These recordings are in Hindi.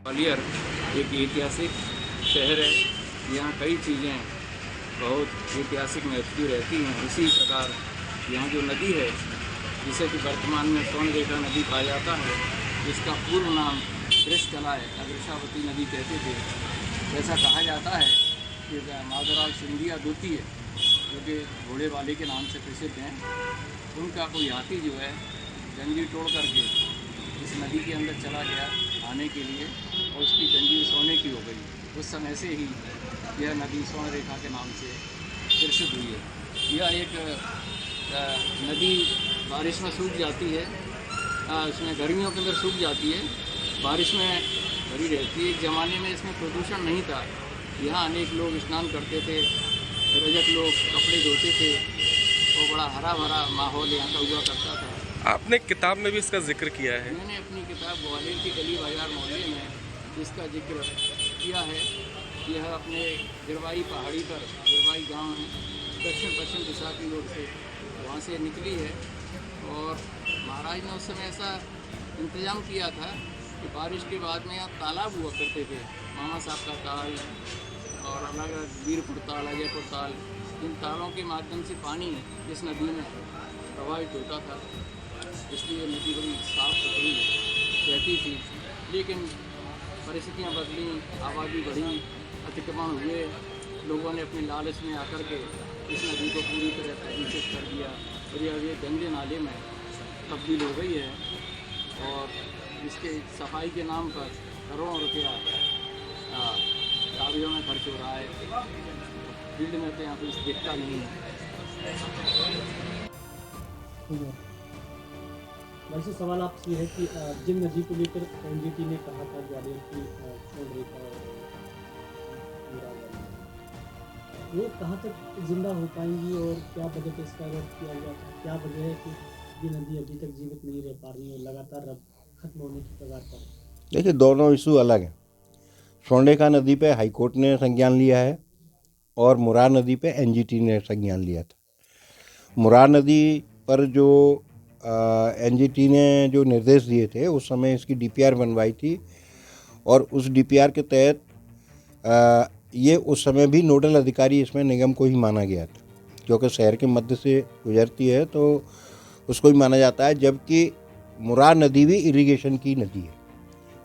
ग्वालियर एक ऐतिहासिक शहर है। यहाँ कई चीज़ें बहुत ऐतिहासिक महत्व की रहती हैं। इसी प्रकार यहाँ जो नदी है, जिसे कि वर्तमान में स्वर्णरेखा नदी कहा जाता है, जिसका पूर्व नाम कृष्णकला है, अग्रसावती नदी कहते थे। ऐसा कहा जाता है कि माधवराव सिंधिया द्वितीय, जो कि घोड़े वाले के नाम से प्रसिद्ध हैं, उनका कोई हाथी जो है जंजीर तोड़ करके इस नदी के अंदर चला गया आने के लिए, और उसकी जंजीर सोने की हो गई। उस समय से ही यह नदी स्वर्णरेखा के नाम से प्रसिद्ध हुई है। यह एक नदी बारिश में सूख जाती है, इसमें गर्मियों के अंदर सूख जाती है, बारिश में भरी रहती है। एक ज़माने में इसमें प्रदूषण नहीं था। यहाँ अनेक लोग स्नान करते थे, रजक लोग कपड़े धोते थे, और बड़ा हरा भरा माहौल यहाँ का हुआ करता था। आपने किताब में भी इसका जिक्र किया है। मैंने अपनी किताब ग्वालियर की गली बाजार मोहल्ले में इसका जिक्र किया है। यह अपने गिरवाई पहाड़ी पर, गिरवाई गांव है, दक्षिण पश्चिम दिशा की ओर से वहाँ से निकली है। और महाराज ने उस समय ऐसा इंतज़ाम किया था कि बारिश के बाद में यहाँ तालाब हुआ करते थे, मामा साहब का ताल और अलग अलग वीरपुर ताल, अजयपुर ताल। इन तालों के माध्यम से पानी इस नदी में प्रवाहित होता था, इसलिए नदी बड़ी साफ सुथरी रहती थी। लेकिन परिस्थितियाँ बदली, आबादी बढ़ी, अतिक्रमण हुए, लोगों ने अपनी लालच में आकर के इस नदी को पूरी तरह प्रदूषित कर दिया, और ये गंदे नाले में तब्दील हो गई है। और इसके सफाई के नाम पर करोड़ों रुपया कागजों में खर्च हो रहा है। फील्ड में तो यहाँ कुछ दिखता नहीं है। वैसे सवाल आपसे है कि जिन नदी को लेकर एनजीटी ने कहा था ग्वालियर की स्वर्णरेखा वो कहाँ तक जिंदा हो पाएंगी, और क्या बजट इसका अगर किया गया था, क्या वजह है कि ये नदी अभी तक जीवित नहीं रह पा रही है, लगातार अब खत्म होने की कगार पर? देखिए, दोनों इशू अलग हैं। स्वर्णरेखा नदी पे हाईकोर्ट ने संज्ञान लिया है और मुरार नदी पे एनजीटी ने संज्ञान लिया था। मुरार नदी पर जो एनजीटी ने जो निर्देश दिए थे, उस समय इसकी डीपीआर बनवाई थी, और उस डीपीआर के तहत ये उस समय भी नोडल अधिकारी इसमें निगम को ही माना गया था, क्योंकि शहर के मध्य से गुजरती है तो उसको ही माना जाता है। जबकि मुरार नदी भी इरिगेशन की नदी है,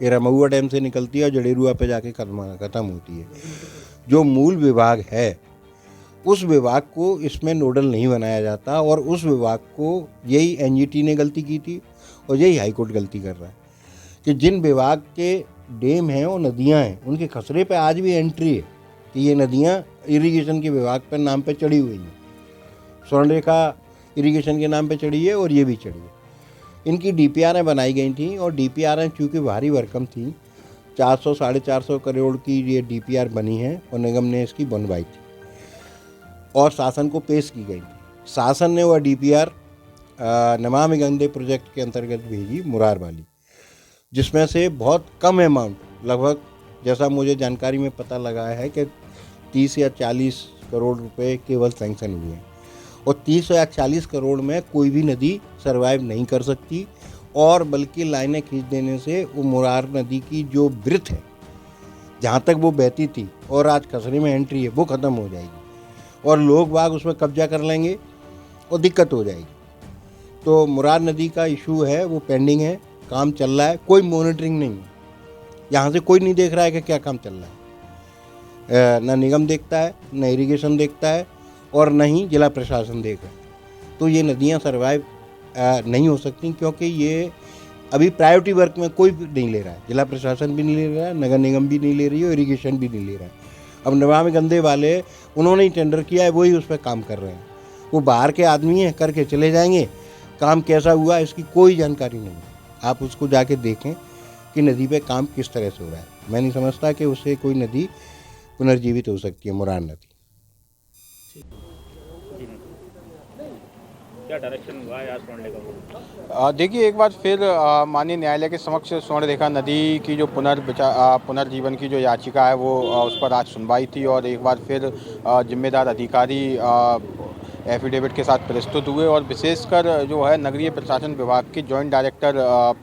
ये रमहुआ डैम से निकलती है और जडेरुआ पे जाके ख़त्म होती है। जो मूल विभाग है, उस विभाग को इसमें नोडल नहीं बनाया जाता, और उस विभाग को यही एनजीटी ने गलती की थी और यही हाईकोर्ट गलती कर रहा है कि जिन विभाग के डैम हैं और नदियां हैं, उनके खसरे पे आज भी एंट्री है कि ये नदियां इरिगेशन के विभाग पर नाम पे चढ़ी हुई हैं। स्वर्णरेखा इरिगेशन के नाम पे चढ़ी है और ये भी चढ़ी है। इनकी डीपीआरें बनाई गई थी, और डीपीआरें चूँकि भारी भरकम थी, 400 साढ़े 400 करोड़ की ये डीपीआर बनी है और निगम ने इसकी बनवाई थी और शासन को पेश की गई थी। शासन ने वह डीपीआर नमामि गंगे प्रोजेक्ट के अंतर्गत भेजी, मुरार वाली, जिसमें से बहुत कम अमाउंट, लगभग जैसा मुझे जानकारी में पता लगा है कि 30 या 40 करोड़ रुपए केवल सैंक्शन हुए हैं, और 30 या 40 करोड़ में कोई भी नदी सर्वाइव नहीं कर सकती, और बल्कि लाइनें खींच देने से वो मुरार नदी की जो ब्रिथ है, जहाँ तक वो बहती थी और आज खसरे में एंट्री है, वो ख़त्म हो जाएगी और लोग बाग उसमें कब्जा कर लेंगे और दिक्कत हो जाएगी। तो मुरार नदी का इशू है, वो पेंडिंग है, काम चल रहा है, कोई मॉनिटरिंग नहीं है। यहाँ से कोई नहीं देख रहा है कि क्या काम चल रहा है, ना निगम देखता है, न इरिगेशन देखता है, और न ही जिला प्रशासन देख रहा है। तो ये नदियाँ सर्वाइव नहीं हो सकती, क्योंकि ये अभी प्रायोरिटी वर्क में कोई नहीं ले रहा है। जिला प्रशासन भी नहीं ले रहा है, नगर निगम भी नहीं ले रही है, इरिगेशन भी नहीं ले रहा है। अब नमामि गंगे वाले, उन्होंने ही टेंडर किया है, वही उस पर काम कर रहे हैं। वो बाहर के आदमी हैं, करके चले जाएंगे, काम कैसा हुआ इसकी कोई जानकारी नहीं। आप उसको जाके देखें कि नदी पे काम किस तरह से हो रहा है। मैं नहीं समझता कि उससे कोई नदी पुनर्जीवित हो सकती है, मुरार नदी। क्या डायरेक्शन हुआ है आज स्वर्णरेखा को? देखिए, एक बार फिर माननीय न्यायालय के समक्ष स्वर्णरेखा नदी की जो पुनर्जीवन की जो याचिका है वो उस पर आज सुनवाई थी, और एक बार फिर जिम्मेदार अधिकारी एफिडेविट के साथ प्रस्तुत हुए और विशेषकर जो है नगरीय प्रशासन विभाग के जॉइंट डायरेक्टर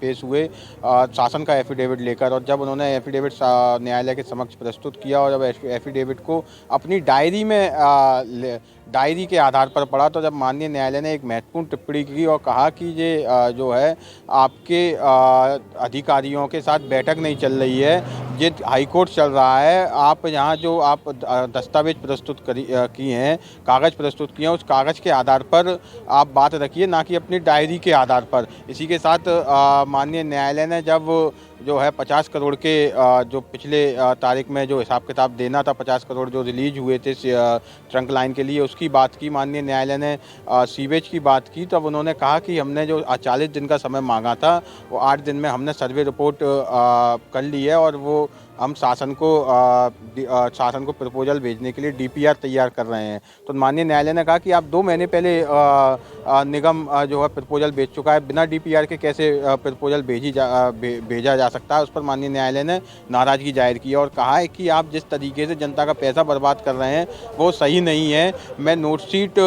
पेश हुए शासन का एफिडेविट लेकर। और जब उन्होंने एफिडेविट न्यायालय के समक्ष प्रस्तुत किया और जब एफिडेविट को अपनी डायरी में डायरी के आधार पर पढ़ा, तो जब माननीय न्यायालय ने एक महत्वपूर्ण टिप्पणी की और कहा कि ये जो है आपके अधिकारियों के साथ बैठक नहीं चल रही है, ये हाईकोर्ट चल रहा है। आप यहाँ जो आप दस्तावेज प्रस्तुत किए हैं, कागज़ प्रस्तुत किए हैं, उस कागज़ के आधार पर आप बात रखिए, ना कि अपनी डायरी के आधार पर। इसी के साथ माननीय न्यायालय ने जब जो है 50 करोड़ के जो पिछले तारीख में जो हिसाब किताब देना था, 50 करोड़ जो रिलीज हुए थे ट्रंक लाइन के लिए, उसकी बात की। माननीय न्यायालय ने सीवेज की बात की, तब उन्होंने कहा कि हमने जो 40 दिन का समय मांगा था वो 8 दिन में हमने सर्वे रिपोर्ट कर ली है और वो हम शासन को प्रपोजल भेजने के लिए डीपीआर तैयार कर रहे हैं। तो माननीय न्यायालय ने कहा कि आप 2 महीने पहले निगम जो है प्रपोजल भेज चुका है, बिना डीपीआर के कैसे प्रपोजल भेजा जा सकता है। उस पर माननीय न्यायालय ने नाराज़गी जाहिर की और कहा है कि आप जिस तरीके से जनता का पैसा बर्बाद कर रहे हैं वो सही नहीं है। मैं नोटशीट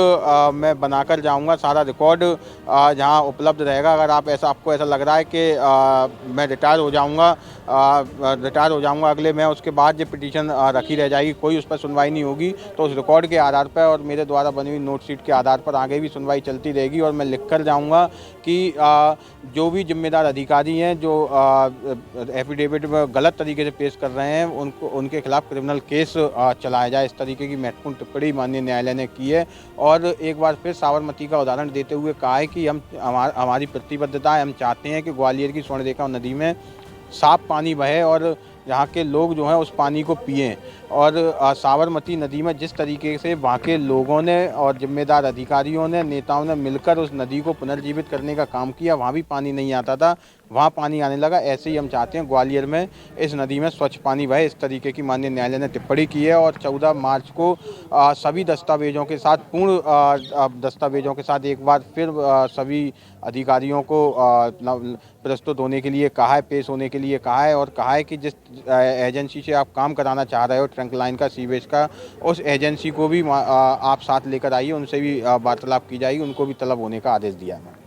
मैं बनाकर जाऊँगा, सारा रिकॉर्ड जहाँ उपलब्ध रहेगा। अगर आपको ऐसा लग रहा है कि मैं रिटायर हो जाऊँगा अगले में, उसके बाद ये पिटीशन रखी रह जाएगी, कोई उस पर सुनवाई नहीं होगी, तो उस रिकॉर्ड के आधार पर और मेरे द्वारा बनी हुई नोटशीट के आधार पर आगे भी सुनवाई चलती रहेगी। और मैं लिखकर जाऊँगा कि जो भी जिम्मेदार अधिकारी हैं जो एफिडेविट में गलत तरीके से पेश कर रहे हैं, उनके खिलाफ क्रिमिनल केस चलाया जाए। इस तरीके की महत्वपूर्ण टिप्पणी माननीय न्यायालय ने की है। और एक बार फिर साबरमती का उदाहरण देते हुए कहा है कि हमारी प्रतिबद्धता है, हम चाहते हैं कि ग्वालियर की स्वर्णरेखा नदी में साफ पानी बहे और यहाँ के लोग जो हैं उस पानी को पिएं। और साबरमती नदी में जिस तरीके से वहाँ के लोगों ने और जिम्मेदार अधिकारियों ने, नेताओं ने मिलकर उस नदी को पुनर्जीवित करने का काम किया, वहाँ भी पानी नहीं आता था, वहाँ पानी आने लगा। ऐसे ही हम चाहते हैं ग्वालियर में इस नदी में स्वच्छ पानी बहे। इस तरीके की माननीय न्यायालय ने टिप्पणी की है। और 14 मार्च को सभी दस्तावेजों के साथ, पूर्ण दस्तावेजों के साथ एक बार फिर सभी अधिकारियों को प्रस्तुत होने के लिए कहा है, पेश होने के लिए कहा है। और कहा है कि जिस एजेंसी से आप काम कराना चाह रहे हो ट्रंक लाइन का, सीवेज का, उस एजेंसी को भी आप साथ लेकर आइए, उनसे भी वार्तालाप की जाएगी, उनको भी तलब होने का आदेश दिया है।